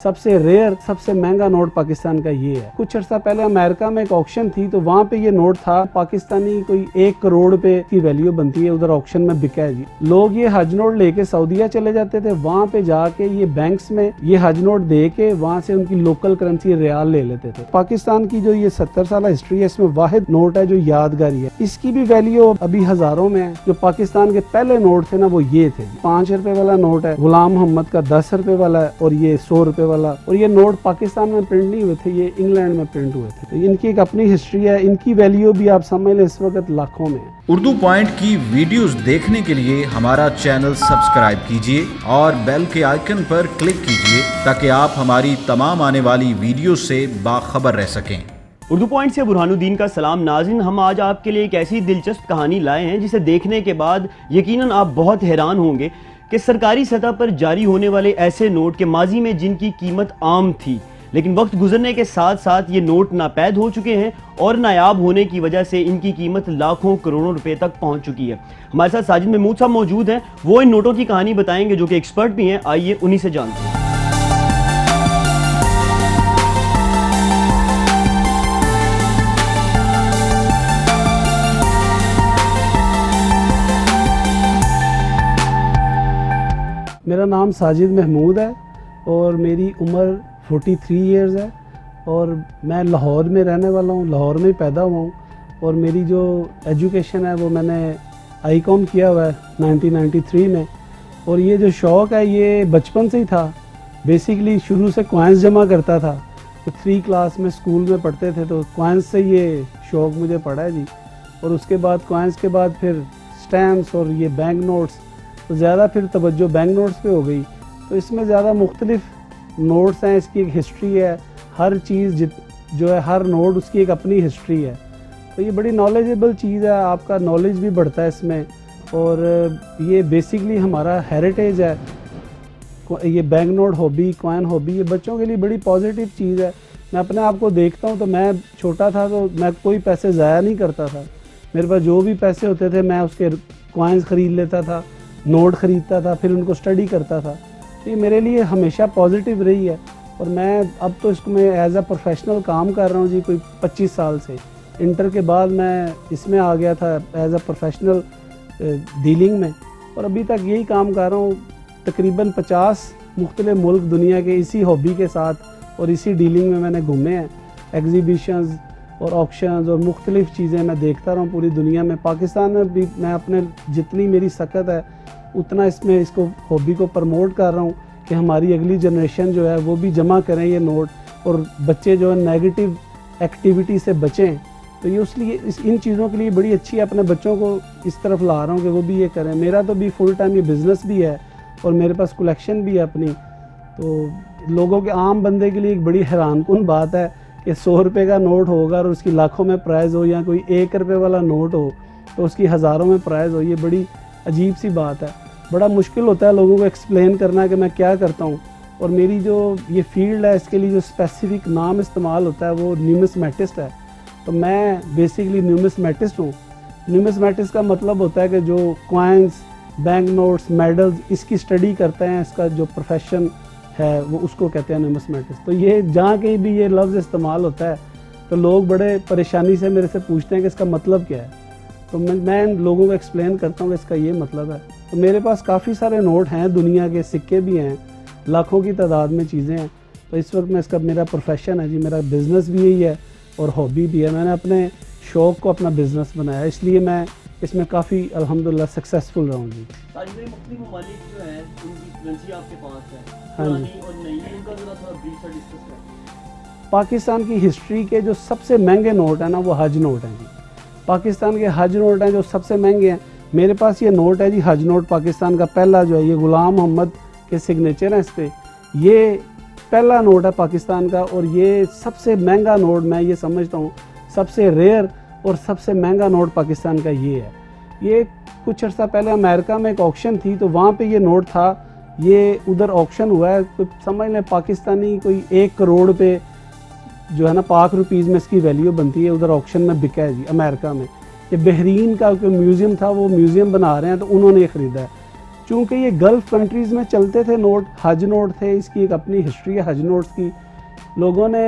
सबसे रेयर सबसे महंगा नोट पाकिस्तान का ये है। कुछ अर्सा पहले अमेरिका में एक ऑक्शन थी तो वहाँ पे ये नोट था पाकिस्तानी कोई 1 करोड़ पे की वैल्यू बनती है, उधर ऑक्शन में बिका है जी। लोग ये हज नोट लेके सऊदीया चले जाते थे, वहाँ पे जाके ये बैंक्स में ये हज नोट दे के वहाँ से उनकी लोकल करेंसी रियाल ले लेते थे। पाकिस्तान की जो ये 70 साल हिस्ट्री है, इसमें वाहिद नोट है जो यादगारी है। इसकी भी वैल्यू अभी हजारों में है। जो पाकिस्तान के पहले नोट थे ना वो ये थे। 5 रुपए वाला नोट है गुलाम मोहम्मद का, 10 रुपए वाला है और ये 100 रुपए वाला। और ये नोट पाकिस्तान में प्रिंट नहीं हुए थे, ये इंग्लैंड में प्रिंट हुए थे। तो इनकी एक अपनी हिस्ट्री है, इनकी वैल्यू भी आप समझ लें इस वक्त लाखों में है। उर्दू पॉइंट की वीडियोस देखने के लिए हमारा चैनल सब्सक्राइब कीजिए और बेल के आइकन पर क्लिक कीजिए ताकि आप हमारी तमाम आने वाली वीडियो से बाखबर रह सकें। उर्दू पॉइंट से बुरहानुद्दीन का सलाम। नाज़रीन, हम आज आपके लिए एक ऐसी दिलचस्प कहानी लाए हैं जिसे देखने के बाद यकीनन आप बहुत हैरान होंगे कि सरकारी सतह पर जारी होने वाले ऐसे नोट के माजी में जिनकी कीमत आम थी, लेकिन वक्त गुजरने के साथ साथ ये नोट नापैद हो चुके हैं और नायाब होने की वजह से इनकी कीमत लाखों करोड़ों रुपए तक पहुंच चुकी है। हमारे साथ साजिद महमूद साहब मौजूद हैं, वो इन नोटों की कहानी बताएंगे जो कि एक्सपर्ट भी हैं। आइए उन्हीं से जानते हैं। मेरा नाम साजिद महमूद है और मेरी उम्र 43 इयर्स है और मैं लाहौर में रहने वाला हूँ, लाहौर में पैदा हुआ हूँ। और मेरी जो एजुकेशन है वो मैंने आईकॉम किया हुआ है 1993 में। और ये जो शौक़ है ये बचपन से ही था। बेसिकली शुरू से कॉइन्स जमा करता था, तो 3 क्लास में स्कूल में पढ़ते थे तो कॉइन्स से ये शौक़ मुझे पड़ा है जी। और उसके बाद कॉइन्स के बाद फिर स्टैम्प्स और ये बैंक नोट्स, तो ज़्यादा फिर तवज्जो बैंक नोट्स पे हो गई। तो इसमें ज़्यादा मुख्तलिफ नोट्स हैं, इसकी एक हिस्ट्री है। हर चीज़ जो है, हर नोट उसकी एक अपनी हिस्ट्री है। तो ये बड़ी नॉलेजेबल चीज़ है, आपका नॉलेज भी बढ़ता है इसमें। और ये बेसिकली हमारा हेरिटेज है। ये bank note hobby, coin hobby, ये बच्चों के लिए बड़ी पॉजिटिव चीज़ है। मैं अपने आप को देखता हूँ तो मैं छोटा था तो मैं कोई पैसे ज़ाया नहीं करता था। मेरे पास जो भी पैसे होते थे मैं उसके कॉइन्स ख़रीद लेता था, नोट ख़रीदता था, फिर उनको स्टडी करता था। तो ये मेरे लिए हमेशा पॉजिटिव रही है। और मैं अब तो इसको मैं एज अ प्रोफेशनल काम कर रहा हूँ जी, कोई 25 साल से। इंटर के बाद मैं इसमें आ गया था एज अ प्रोफेशनल डीलिंग में, और अभी तक यही काम कर रहा हूँ। तकरीबन 50 मुख्तलिफ मुल्क दुनिया के इसी हॉबी के साथ और इसी डीलिंग में मैंने घूमे हैं। एग्जीबिशंस और ऑक्शंस और मुख्तलिफ़ चीज़ें मैं देखता रहा हूँ पूरी दुनिया में। पाकिस्तान में भी मैं अपने जितनी मेरी सकत है उतना इसमें इसको हॉबी को प्रमोट कर रहा हूँ कि हमारी अगली जनरेशन जो है वो भी जमा करें ये नोट, और बच्चे जो है नेगेटिव एक्टिविटी से बचें। तो ये उसलिए इन चीज़ों के लिए बड़ी अच्छी है। अपने बच्चों को इस तरफ ला रहा हूँ कि वो भी ये करें। मेरा तो भी फुल टाइम ये बिज़नेस भी है और मेरे पास कलेक्शन भी है अपनी। तो लोगों के आम बंदे के लिए एक बड़ी हैरानकुन बात है कि 100 रुपये का नोट होगा और उसकी लाखों में प्राइज़ हो, या कोई 1 रुपये वाला नोट हो तो उसकी हज़ारों में प्राइज़ हो। ये बड़ी अजीब सी बात है। बड़ा मुश्किल होता है लोगों को एक्सप्लेन करना कि मैं क्या करता हूँ। और मेरी जो ये फील्ड है इसके लिए जो स्पेसिफिक नाम इस्तेमाल होता है वो न्यूमिस्मेटिस्ट है। तो मैं बेसिकली न्यूमिस्मेटिस्ट हूँ। न्यूमिस्मेटिस्ट का मतलब होता है कि जो कॉइन्स, बैंक नोट्स, मेडल्स, इसकी स्टडी करते हैं, इसका जो प्रोफेशन है वो उसको कहते हैं न्यूमिस्मेटिस्ट। तो ये जहाँ कहीं भी ये लफ्ज़ इस्तेमाल होता है तो लोग बड़े परेशानी से मेरे से पूछते हैं कि इसका मतलब क्या है। तो मैं लोगों को एक्सप्लेन करता हूँ कि इसका ये मतलब है। तो मेरे पास काफ़ी सारे नोट हैं, दुनिया के सिक्के भी हैं, लाखों की तादाद में चीज़ें हैं। तो इस वक्त मैं इसका मेरा प्रोफेशन है जी, मेरा बिज़नेस भी यही है और हॉबी भी है। मैंने अपने शौक़ को अपना बिज़नेस बनाया, इसलिए मैं इसमें काफ़ी अल्हम्दुलिल्लाह सक्सेसफुल रहा हूँ जी। मुख्तलिफ ममालिक जो हैं उनकी करेंसी आपके पास है, हाँ जी। और नई है, उनका ज़रा थोड़ा ब्रीफ सा डिस्कस करें। पाकिस्तान की हिस्ट्री के जो सबसे महंगे नोट हैं ना वो हज नोट हैं जी। पाकिस्तान के हज नोट हैं जो सबसे महंगे हैं। मेरे पास ये नोट है जी, हज नोट पाकिस्तान का पहला जो है, ये गुलाम मोहम्मद के सिग्नेचर हैं इस पर। ये पहला नोट है पाकिस्तान का और ये सबसे महंगा नोट मैं ये समझता हूँ, सबसे रेयर और सबसे महंगा नोट पाकिस्तान का ये है। ये कुछ अर्सा पहले अमेरिका में एक ऑक्शन थी तो वहाँ पे ये नोट था, ये उधर ऑक्शन हुआ है। कोई समझ लें पाकिस्तानी कोई 1 करोड़ पे जो है ना पाक रुपीज़ में इसकी वैल्यू बनती है, उधर ऑक्शन में बिका है जी अमेरिका में। ये बहरीन का कोई म्यूज़ियम था, वो म्यूज़ियम बना रहे हैं तो उन्होंने ये ख़रीदा है। चूँकि ये गल्फ़ कंट्रीज़ में चलते थे नोट, हज नोट थे, इसकी एक अपनी हिस्ट्री है हज नोट्स की। लोगों ने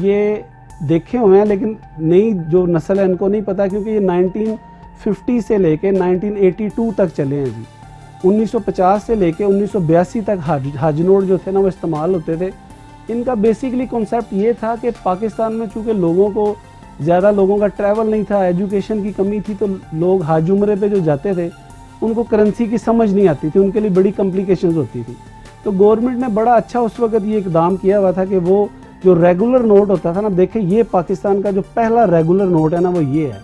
ये देखे हुए हैं लेकिन नई जो नस्ल है इनको नहीं पता, क्योंकि ये 1950 से लेके 1982 तक चले हैं जी। 1950 से लेके 1982 तक हज नोट जो थे ना वो इस्तेमाल होते थे। इनका बेसिकली कॉन्सेप्ट ये था कि पाकिस्तान में चूँकि लोगों को ज़्यादा लोगों का ट्रैवल नहीं था, एजुकेशन की कमी थी, तो लोग हज उम्रे पे जो जाते थे उनको करेंसी की समझ नहीं आती थी, उनके लिए बड़ी कॉम्प्लिकेशंस होती थी। तो गवर्नमेंट ने बड़ा अच्छा उस वक्त ये इकदाम किया हुआ था कि वो जो रेगुलर नोट होता था ना, देखें ये पाकिस्तान का जो पहला रेगुलर नोट है ना वो ये है।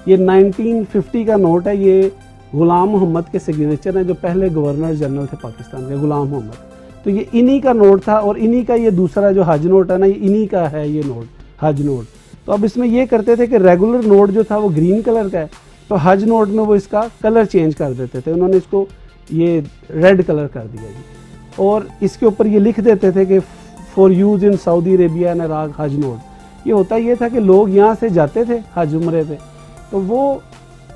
ये 1950 का नोट है, ये गुलाम मोहम्मद के सिग्नेचर हैं, जो पहले गवर्नर जनरल थे पाकिस्तान के, गुलाम मोहम्मद। तो ये इन्हीं का नोट था और इन्हीं का ये दूसरा जो हज नोट है ना, ये इन्हीं का है ये नोट, हज नोट। तो अब इसमें ये करते थे कि रेगुलर नोट जो था वो ग्रीन कलर का है, तो हज नोट में वो इसका कलर चेंज कर देते थे, उन्होंने इसको ये रेड कलर कर दिया जी। और इसके ऊपर ये लिख देते थे कि for use in Saudi Arabia and Iraq हज नोट। ये होता ये था कि लोग यहाँ से जाते थे हज उम्रे पे, तो वो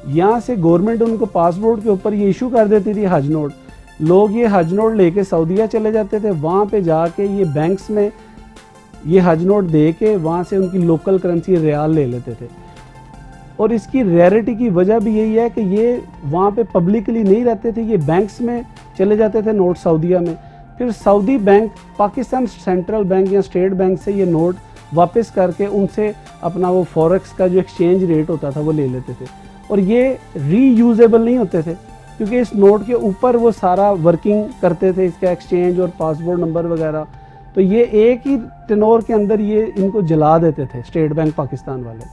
यहाँ से गवर्नमेंट उनको पासपोर्ट के ऊपर ये इशू कर देती थी हज नोट। लोग ये हज नोट लेके सऊदीया चले जाते थे, वहाँ पे जाके ये बैंक्स में ये हज नोट दे के वहाँ से उनकी लोकल करेंसी रियाल ले लेते थे। और इसकी रेयरिटी की वजह भी यही है कि ये वहाँ पे पब्लिकली नहीं रहते थे, ये बैंक्स में चले जाते थे नोट सऊदीया में। फिर Saudi bank Pakistan central bank या स्टेट बैंक से ये नोट वापस करके उनसे अपना वो फॉरेक्स का जो एक्सचेंज रेट होता था वो ले लेते थे। और ये रीयूजेबल नहीं होते थे, क्योंकि इस नोट के ऊपर वो सारा वर्किंग करते थे, इसका एक्सचेंज और पासपोर्ट नंबर वगैरह। तो ये एक ही टेनोर के अंदर ये इनको जला देते थे स्टेट बैंक पाकिस्तान वाले।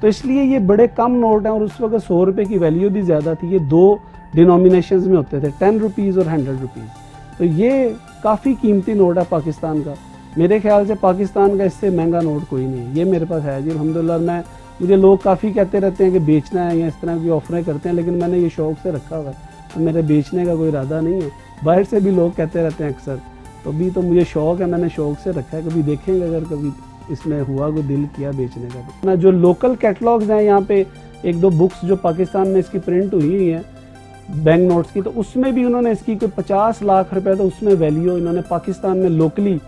तो इसलिए ये बड़े कम नोट हैं और उस वक्त 100 रुपये की वैल्यू भी ज़्यादा थी। ये दो डिनोमिनेशंस में होते थे, 10 रुपीज़ और 100 रुपीज़। तो ये काफ़ी कीमती नोट है पाकिस्तान का। मेरे ख्याल से पाकिस्तान का इससे महंगा नोट कोई नहीं है। ये मेरे पास है जी अल्हम्दुलिल्लाह। मुझे लोग काफ़ी कहते रहते हैं कि बेचना है या इस तरह की ऑफरें करते हैं, लेकिन मैंने ये शौक़ से रखा हुआ है, तो मेरे बेचने का कोई इरादा नहीं है। बाहर से भी लोग कहते रहते हैं अक्सर, तो भी तो मुझे शौक़ है, मैंने शौक़ से रखा है। कभी देखेंगे अगर कभी इसमें हुआ कोई दिल किया बेचने का ना। जो लोकल कैटलॉग्स हैं यहाँ पे, एक दो बुक्स जो पाकिस्तान में इसकी प्रिंट हुई हैं बैंक नोट्स की, तो उसमें भी उन्होंने इसकी कोई 50 लाख रुपए तो उसमें वैल्यू इन्होंने पाकिस्तान में लोकली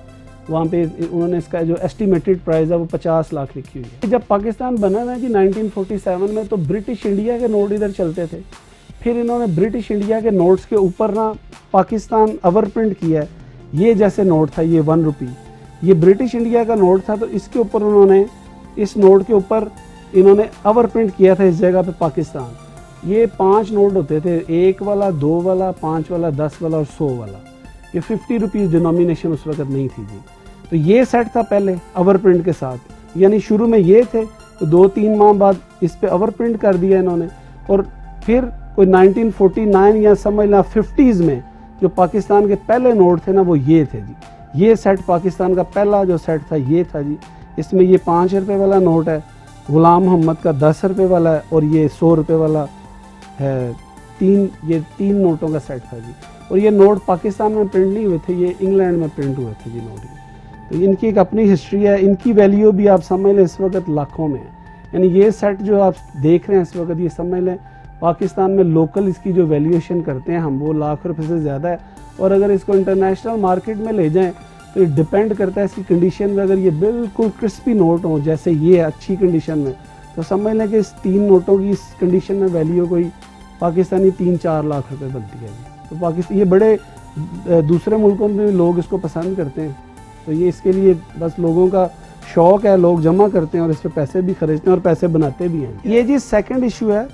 वहाँ पे उन्होंने इसका जो एस्टिमेटेड प्राइस है वो 50 लाख लिखी हुई है। जब पाकिस्तान बना ना जी 1947 में, तो ब्रिटिश इंडिया के नोट इधर चलते थे। फिर इन्होंने ब्रिटिश इंडिया के नोट्स के ऊपर ना पाकिस्तान ओवर प्रिंट किया है। ये जैसे नोट था ये 1 रुपी, ये ब्रिटिश इंडिया का नोट था, तो इसके ऊपर उन्होंने इस नोट के ऊपर इन्होंने ओवर प्रिंट किया था इस जगह पे पाकिस्तान। ये 5 नोट होते थे, 1 वाला, 2 वाला, 5 वाला, 10 वाला और 100 वाला। ये 50 रुपीज़ डिनोमिनेशन उस वक्त नहीं थी जी। तो ये सेट था पहले ओवर प्रिंट के साथ, यानी शुरू में ये थे, तो 2-3 माह बाद इस पे ओवर प्रिंट कर दिया इन्होंने। और फिर कोई 1949 या समझ ला 50s में जो पाकिस्तान के पहले नोट थे ना वो ये थे जी। ये सेट पाकिस्तान का पहला जो सेट था ये था जी। इसमें ये 5 रुपये वाला नोट है, गुलाम मोहम्मद का 10 रुपये वाला है और ये 100 रुपये वाला है। ये 3 नोटों का सेट था जी। और ये नोट पाकिस्तान में प्रिंट नहीं हुए थे, ये इंग्लैंड में प्रिंट हुए थे जी नोट। तो इनकी एक अपनी हिस्ट्री है, इनकी वैल्यू भी आप समझ लें इस वक्त लाखों में है। यानी ये सेट जो आप देख रहे हैं इस वक्त, ये समझ लें पाकिस्तान में लोकल इसकी जो वैल्यूएशन करते हैं हम, वो लाख रुपए से ज़्यादा है। और अगर इसको इंटरनेशनल मार्केट में ले जाएं तो ये डिपेंड करता है इसकी कंडीशन में। अगर ये बिल्कुल क्रिस्पी नोट हो जैसे ये अच्छी कंडीशन में, तो समझ लें कि इस 3 नोटों की इस कंडीशन में वैल्यू कोई पाकिस्तानी 3-4 लाख रुपए बनती है। तो पाकिस्तान ये बड़े दूसरे मुल्कों में भी लोग इसको पसंद करते हैं। तो ये इसके लिए बस लोगों का शौक़ है, लोग जमा करते हैं और इस पर पैसे भी खर्चते हैं और पैसे बनाते भी हैं। ये जी सेकंड इशू है,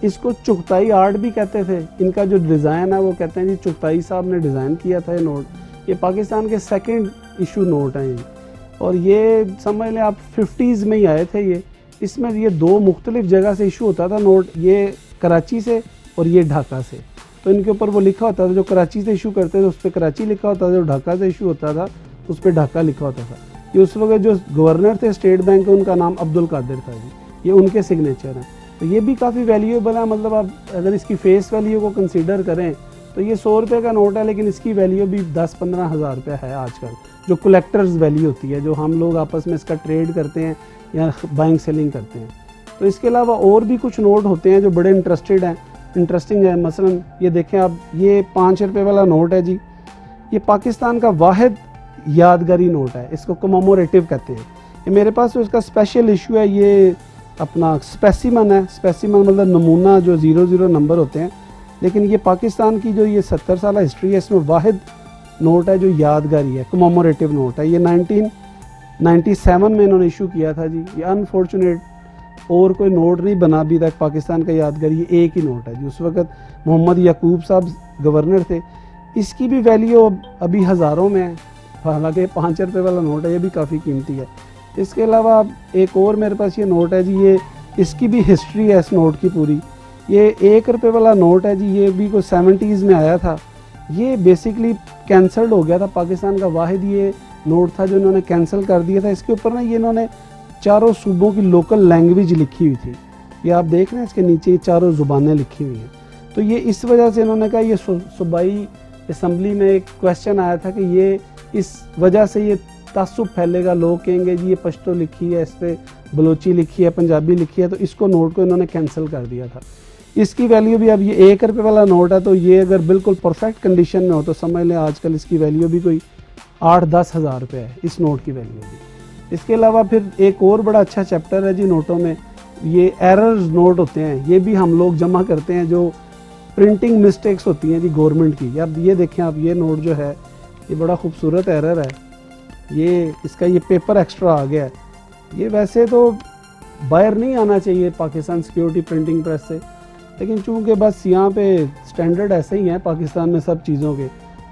इसको चुगताई आर्ट भी कहते थे। इनका जो डिज़ाइन है वो कहते हैं जी चुगताई साहब ने डिज़ाइन किया था ये नोट। ये पाकिस्तान के सेकंड इशू नोट हैं ये। और ये समझ लें आप 50s में ही आए थे ये। इसमें ये 2 मुख्तलिफ जगह से इशू होता था नोट, ये कराची से और ये ढाका से। तो इनके ऊपर वो लिखा होता था, जो कराची से इशू करते थे उस पर कराची लिखा होता था, जो ढाका से इशू होता था उस पर ढाका लिखा होता था। ये उस वक्त जो गवर्नर थे स्टेट बैंक के, उनका नाम अब्दुल कादिर था जी। ये उनके सिग्नेचर हैं। तो ये भी काफ़ी वैल्यूएबल है। मतलब आप अगर इसकी फेस वैल्यू को कंसीडर करें तो ये 100 रुपये का नोट है, लेकिन इसकी वैल्यू भी 10-15 हज़ार रुपये है आजकल, जो कलेक्टर्स वैल्यू होती है, जो हम लोग आपस में इसका ट्रेड करते हैं या बाइंग सेलिंग करते हैं। तो इसके अलावा और भी कुछ नोट होते हैं जो बड़े इंटरेस्टेड हैं। इंटरेस्टिंग है। मसलन ये देखें आप, ये 5 रुपये वाला नोट है जी, ये पाकिस्तान का वाहिद यादगारी नोट है, इसको कमोमोरेटिव कहते हैं। ये मेरे पास तो इसका स्पेशल इशू है, ये अपना स्पेसिमन है। स्पेसिमन मतलब नमूना, जो 00 नंबर होते हैं। लेकिन ये पाकिस्तान की जो ये 70 साल हिस्ट्री है, इसमें वाहिद नोट है जो यादगारी है, कमोमोरेटिव नोट है। ये 1997 में इन्होंने इशू किया था जी। ये अनफॉर्चुनेट और कोई नोट नहीं बना अभी तक पाकिस्तान का यादगारी, ये एक ही नोट है जी। उस वक़्त मोहम्मद याकूब साहब गवर्नर थे। इसकी भी वैल्यू अभी हज़ारों में है, हालांकि 5 रुपये वाला नोट है, ये भी काफ़ी कीमती है। इसके अलावा एक और मेरे पास ये नोट है जी, ये इसकी भी हिस्ट्री है इस नोट की पूरी। ये 1 रुपये वाला नोट है जी, ये भी कोई 70s में आया था। ये बेसिकली कैंसल्ड हो गया था, पाकिस्तान का वाहिद ये नोट था जो इन्होंने कैंसिल कर दिया था। इसके ऊपर ना ये इन्होंने चारों सूबों की लोकल लैंग्वेज लिखी हुई थी। ये आप देख रहे हैं, इसके नीचे ये चारों ज़ुबानें लिखी हुई हैं। तो ये इस वजह से इन्होंने कहा, ये सूबाई असम्बली में एक क्वेश्चन आया था कि ये इस वजह से ये तासुब फैलेगा, लोग कहेंगे जी ये पश्तो लिखी है, इस पर बलोची लिखी है, पंजाबी लिखी है, तो इसको नोट को इन्होंने कैंसिल कर दिया था। इसकी वैल्यू भी अब ये 1 रुपये वाला नोट है, तो ये अगर बिल्कुल परफेक्ट कंडीशन में हो तो समझ लें आजकल इसकी वैल्यू भी कोई 8-10 हज़ार रुपये है, इस नोट की वैल्यू भी। इसके अलावा फिर एक और बड़ा अच्छा चैप्टर है जी नोटों में, ये एरर्स नोट होते हैं। ये भी हम लोग जमा करते हैं, जो प्रिंटिंग मिस्टेक्स होती हैं जी गवर्नमेंट की। अब ये देखें आप, ये नोट जो है ये बड़ा खूबसूरत एरर है। ये इसका ये पेपर एक्स्ट्रा आ गया है। ये वैसे तो बाहर नहीं आना चाहिए पाकिस्तान सिक्योरिटी प्रिंटिंग प्रेस से, लेकिन चूंकि बस यहाँ पे स्टैंडर्ड ऐसे ही हैं पाकिस्तान में सब चीज़ों के,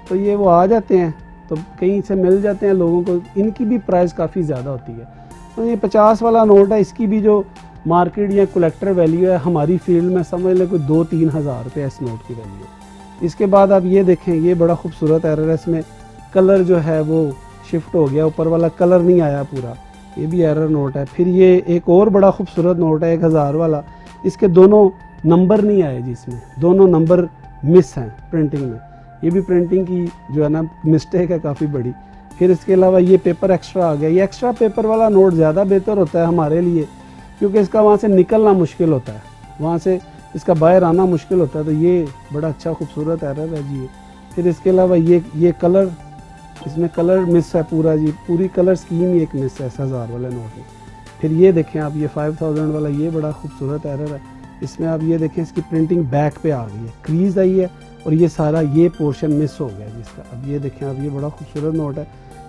तो ये वो आ जाते हैं, तो कहीं से मिल जाते हैं लोगों को। इनकी भी प्राइस काफ़ी ज़्यादा होती है। तो ये 50 वाला नोट है, इसकी भी जो मार्केट या कलेक्टर वैल्यू है हमारी फील्ड में समझ लें कोई 2-3 हज़ार रुपये इस नोट की वैल्यू। इसके बाद आप ये देखें, ये बड़ा खूबसूरत एरर है, इसमें कलर जो है वो शिफ्ट हो गया, ऊपर वाला कलर नहीं आया पूरा, ये भी एरर नोट है। फिर ये एक और बड़ा खूबसूरत नोट है 1000 वाला, इसके दोनों नंबर नहीं आए जी, इसमें दोनों नंबर मिस हैं प्रिंटिंग में। ये भी प्रिंटिंग की जो है ना मिस्टेक है काफ़ी बड़ी। फिर इसके अलावा ये पेपर एक्स्ट्रा आ गया। ये एक्स्ट्रा पेपर वाला नोट ज़्यादा बेहतर होता है हमारे लिए, क्योंकि इसका वहाँ से निकलना मुश्किल होता है, वहाँ से इसका बाहर आना मुश्किल होता है। तो ये बड़ा अच्छा खूबसूरत एरर है जी। फिर इसके अलावा ये कलर, इसमें कलर मिस है पूरा जी, पूरी कलर स्कीम ही एक मिस है 1000 वाले नोट में। फिर ये देखें आप, ये 5000 वाला, ये बड़ा खूबसूरत एरर है। इसमें आप ये देखें, इसकी प्रिंटिंग बैक पे आ गई है, क्रीज आई है और ये सारा ये पोर्शन मिस हो गया जिसका। अब ये देखें आप, ये बड़ा खूबसूरत नोट है,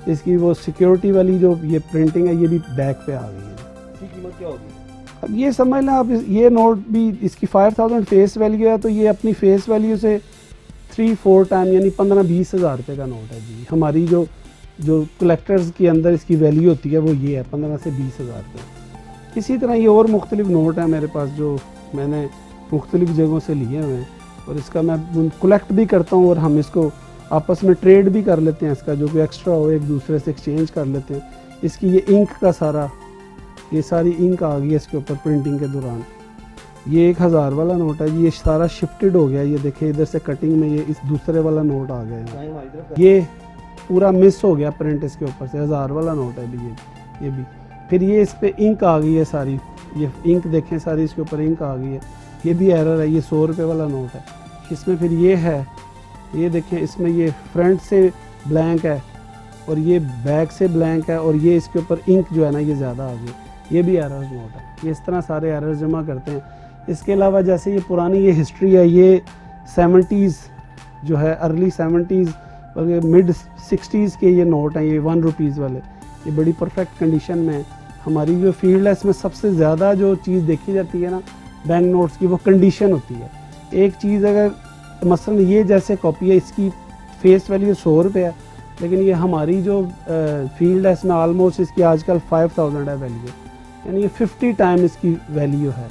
इसकी वो सिक्योरिटी वाली जो ये प्रिंटिंग है ये भी बैक पे आ गई है। इसकी कीमत क्या होगी? अब ये समझ लें आप, ये नोट भी इसकी 5000 फेस वैल्यू है, तो ये अपनी फेस वैल्यू से 3-4 टाइम यानी 15-20 हज़ार रुपये का नोट है जी। हमारी जो कलेक्टर्स के अंदर इसकी वैल्यू होती है वो ये है 15 से 20 हज़ार रुपये। इसी तरह ये और मुख्तलिफ नोट हैं मेरे पास जो मैंने मुख्तलिफ जगहों से लिए हुए हैं, और इसका मैं कलेक्ट भी करता हूँ और हम इसको आपस में ट्रेड भी कर लेते हैं। इसका जो कोई एक्स्ट्रा हो एक दूसरे से एक्सचेंज कर लेते हैं। इसकी ये इंक का सारा, ये सारी इंक आ गई है इसके ऊपर प्रिंटिंग के दौरान। ये 1000 वाला नोट है जी, ये सारा शिफ्टेड हो गया। ये देखिए इधर से कटिंग में ये इस दूसरे वाला नोट आ गया, ये पूरा मिस हो गया प्रिंट इसके ऊपर से। 1000 वाला नोट है भी ये भी। फिर ये इस पे इंक आ गई है सारी, ये इंक देखें सारी इसके ऊपर इंक आ गई है, ये भी एरर है। ये 100 रुपये वाला नोट है। इसमें फिर ये है, ये देखें इसमें ये फ्रंट से ब्लैंक है और ये बैक से ब्लैंक है, और ये इसके ऊपर इंक जो है ना ये ज़्यादा आ गई, ये भी एरर नोट है। ये इस तरह सारे एरर्स जमा करते हैं। इसके अलावा जैसे ये पुरानी ये हिस्ट्री है, ये 70s जो है, अर्ली 70s और मिड 60s के ये नोट हैं, ये 1 रुपीज़ वाले, ये बड़ी परफेक्ट कंडीशन में है। हमारी जो फील्ड है इसमें सबसे ज़्यादा जो चीज़ देखी जाती है ना बैंक नोट्स की, वो कंडीशन होती है। एक चीज़ अगर मसलन ये जैसे कॉपी है, इसकी फेस वैल्यू 100 रुपये है, लेकिन ये हमारी जो फील्ड है इसमें ऑलमोस्ट इसकी आजकल 5000 है वैल्यू, यानी ये 50 टाइम इसकी वैल्यू है।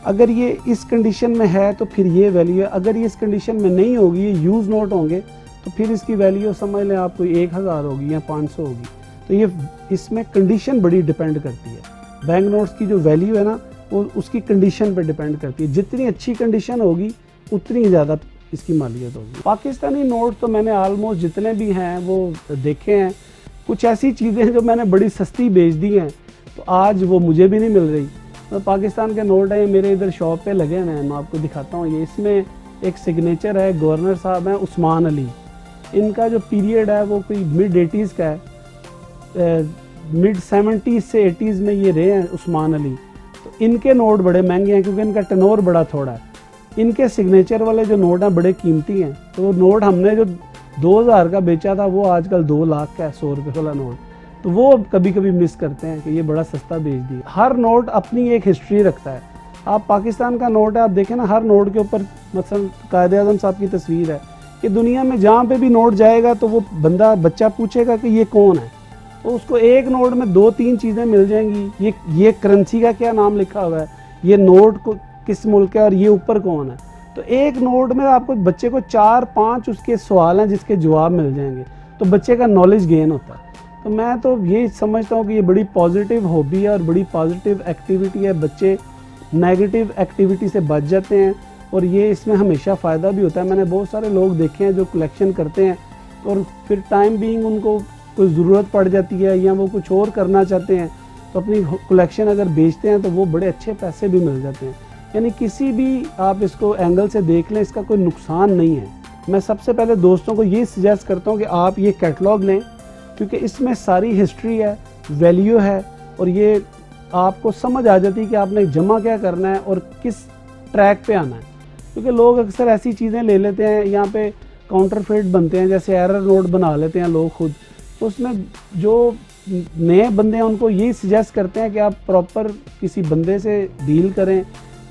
अगर ये इस कंडीशन में है तो फिर ये वैल्यू है, अगर ये इस कंडीशन में नहीं होगी, ये यूज़ नोट होंगे, तो फिर इसकी वैल्यू समझ लें आप कोई 1000 होगी या 500 होगी। तो ये इसमें कंडीशन बड़ी डिपेंड करती है। बैंक नोट्स की जो वैल्यू है ना वो उसकी कंडीशन पर डिपेंड करती है। जितनी अच्छी कंडीशन होगी उतनी ज़्यादा इसकी मालियत होगी। पाकिस्तानी नोट तो मैंने आलमोस्ट जितने भी हैं वो देखे हैं। कुछ ऐसी चीज़ें जो मैंने बड़ी सस्ती बेच दी हैं तो आज वो मुझे भी नहीं मिल रही, तो पाकिस्तान के नोट हैं, ये मेरे इधर शॉप पे लगे हुए हैं, मैं आपको दिखाता हूँ। ये इसमें एक सिग्नेचर है, गवर्नर साहब हैं उस्मान अली। इनका जो पीरियड है वो कोई मिड 80s का है, मिड 70s से 80s में ये रहे हैं उस्मान अली। तो इनके नोट बड़े महंगे हैं क्योंकि इनका टर्नओवर बड़ा थोड़ा है। इनके सिग्नेचर वाले जो नोट हैं बड़े कीमती हैं। तो वो नोट हमने जो 2000 का बेचा था वो आजकल 2 लाख का है, 100 रुपये वाला नोट। तो वो कभी कभी मिस करते हैं कि ये बड़ा सस्ता बेच दिया। हर नोट अपनी एक हिस्ट्री रखता है। आप पाकिस्तान का नोट है, आप देखें ना, हर नोट के ऊपर मसलन कायद-ए-आज़म साहब की तस्वीर है कि दुनिया में जहाँ पे भी नोट जाएगा तो वो बच्चा पूछेगा कि ये कौन है, तो उसको एक नोट में 2-3 चीज़ें मिल जाएंगी। ये करेंसी का क्या नाम लिखा हुआ है, ये नोट को किस मुल्क है और ये ऊपर कौन है। तो एक नोट में आपको बच्चे को 4-5 उसके सवाल हैं जिसके जवाब मिल जाएंगे, तो बच्चे का नॉलेज गेन होता है। तो मैं तो ये समझता हूँ कि ये बड़ी पॉजिटिव हॉबी है और बड़ी पॉजिटिव एक्टिविटी है। बच्चे नेगेटिव एक्टिविटी से बच जाते हैं और ये इसमें हमेशा फ़ायदा भी होता है। मैंने बहुत सारे लोग देखे हैं जो कलेक्शन करते हैं और फिर टाइम बीइंग उनको कोई ज़रूरत पड़ जाती है या वो कुछ और करना चाहते हैं तो अपनी कलेक्शन अगर बेचते हैं तो वो बड़े अच्छे पैसे भी मिल जाते हैं। यानी किसी भी आप इसको एंगल से देख लें, इसका कोई नुकसान नहीं है। मैं सबसे पहले दोस्तों को ये सजेस्ट करता हूँ कि आप ये कैटलॉग लें क्योंकि इसमें सारी हिस्ट्री है, वैल्यू है और ये आपको समझ आ जाती है कि आपने जमा क्या करना है और किस ट्रैक पे आना है। क्योंकि लोग अक्सर ऐसी चीज़ें ले लेते हैं, यहाँ पे काउंटरफेट बनते हैं, जैसे एरर नोट बना लेते हैं लोग खुद। तो उसमें जो नए बंदे हैं उनको यही सजेस्ट करते हैं कि आप प्रॉपर किसी बंदे से डील करें।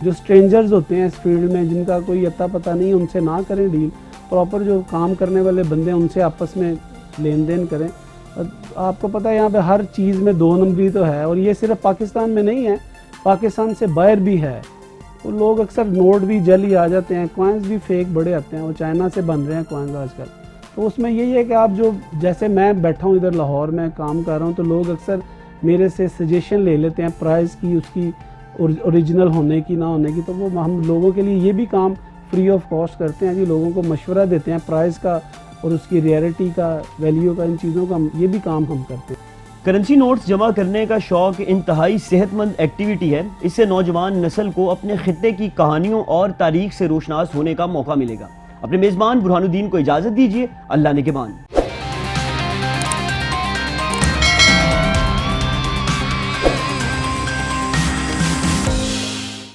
जो स्ट्रेंजर्स होते हैं इस फील्ड में जिनका कोई अता पता नहीं, उनसे ना करें डील। प्रॉपर जो काम करने वाले बंदे हैं उनसे आपस में लेन देन करें। आपको पता है यहाँ पे हर चीज़ में 2 नंबरी तो है और ये सिर्फ पाकिस्तान में नहीं है, पाकिस्तान से बाहर भी है। तो लोग अक्सर नोट भी जल्दी आ जाते हैं, कॉइन्स भी फेक बड़े आते हैं, वो चाइना से बन रहे हैं कॉइन्स आजकल। तो उसमें यही है कि आप जो जैसे मैं बैठा हूँ इधर लाहौर में काम कर रहा हूँ, तो लोग अक्सर मेरे से सजेशन ले लेते हैं प्राइस की, उसकी ओरिजिनल होने की ना होने की। तो वो हम लोगों के लिए ये भी काम फ्री ऑफ कॉस्ट करते हैं कि लोगों को मशवरा देते हैं प्राइस का और उसकी रेयरिटी का, वैल्यू का, इन चीज़ों का ये भी काम हम करते हैं। करेंसी नोट्स जमा करने का शौक इंतहाई सेहतमंद एक्टिविटी है। इससे नौजवान नस्ल को अपने खित्ते की कहानियों और तारीख से रोशनास होने का मौका मिलेगा। अपने मेज़बान बुरहानुद्दीन को इजाज़त दीजिए। अल्लाह निगहबान।